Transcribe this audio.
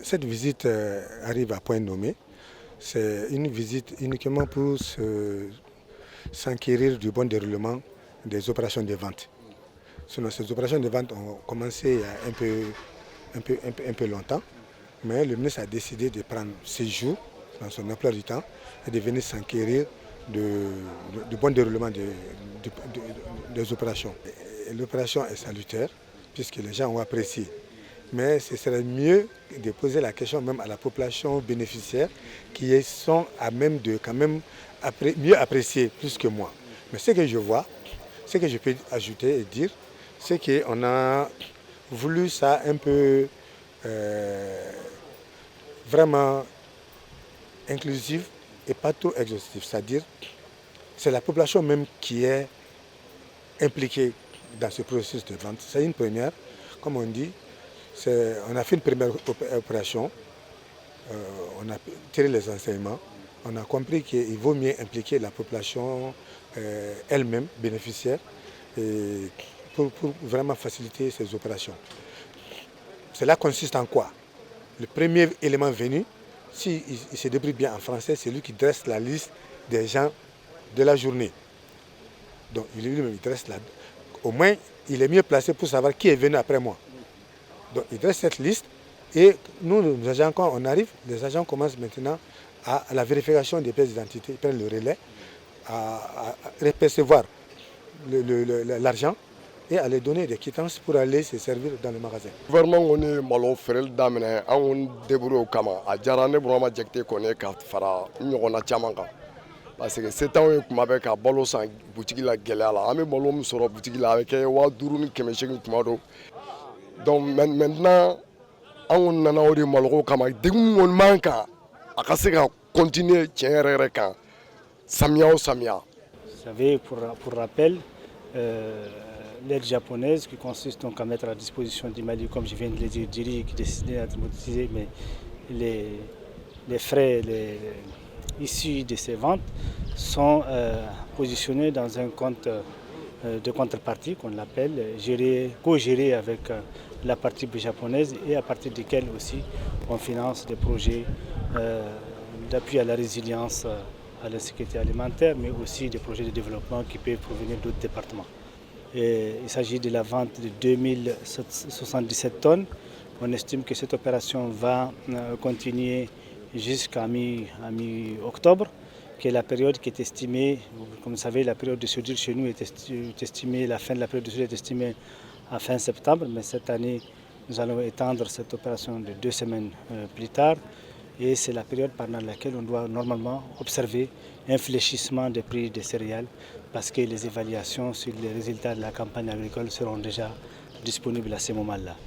Cette visite arrive à point nommé. C'est une visite uniquement pour s'enquérir du bon déroulement des opérations de vente. Sinon, ces opérations de vente ont commencé il y a un peu longtemps, mais le ministre a décidé de prendre 6 jours dans son emploi du temps et de venir s'enquérir du bon déroulement des opérations. L'opération est salutaire puisque les gens ont apprécié. Mais ce serait mieux de poser la question même à la population bénéficiaire qui sont à même de quand même mieux apprécier plus que moi. Mais ce que je vois, ce que je peux ajouter et dire, c'est qu'on a voulu ça un peu vraiment inclusif et pas trop exhaustif. C'est-à-dire c'est la population même qui est impliquée dans ce processus de vente. C'est une première, comme on dit. On a fait une première opération, on a tiré les enseignements, on a compris qu'il vaut mieux impliquer la population elle-même, bénéficiaire, pour vraiment faciliter ces opérations. Cela consiste en quoi? Le premier élément venu, s'il se débrouille bien en français, c'est lui qui dresse la liste des gens de la journée. Donc lui-même, il dresse au moins, il est mieux placé pour savoir qui est venu après moi. Donc il dresse cette liste et nous, les agents, quand on arrive, les agents commencent maintenant à la vérification des pièces d'identité. Ils prennent le relais, à recevoir l'argent et à les donner des quittances pour aller se servir dans le magasin. Vraiment, on est malo ferel damine, on débrouille kama. A djara ne broma jekte kone ka fara ɲɔgɔnna caman kan. Parce que c'est temps où kuma bɛ ka balo san boutique la gɛlɛya la. An bɛ malo min sɔrɔ boutique la a bɛ kɛ 5000 ni 800 tuma dɔw. Donc maintenant, on nana o de malo kama. Degun kɔni man kan a ka se ka continuer tiɲɛ yɛrɛ yɛrɛ kan samiya o samiya. Vous savez, pour rappel, l'aide japonaise qui consiste donc à mettre à disposition du Mali, comme je viens de le dire, qui est destiné à monétiser les frais issus de ces ventes sont positionnés dans un compte de contrepartie qu'on appelle co-géré avec la partie japonaise et à partir duquel aussi on finance des projets d'appui à la résilience, à la sécurité alimentaire, mais aussi des projets de développement qui peuvent provenir d'autres départements. Et il s'agit de la vente de 2077 tonnes. On estime que cette opération va continuer jusqu'à mi-octobre, qui est la période qui est estimée, comme vous savez, la période de soudure chez nous est estimée, la fin de la période de soudure est estimée à fin septembre, mais cette année, nous allons étendre cette opération de 2 semaines plus tard. Et c'est la période pendant laquelle on doit normalement observer un fléchissement des prix des céréales parce que les évaluations sur les résultats de la campagne agricole seront déjà disponibles à ce moment-là.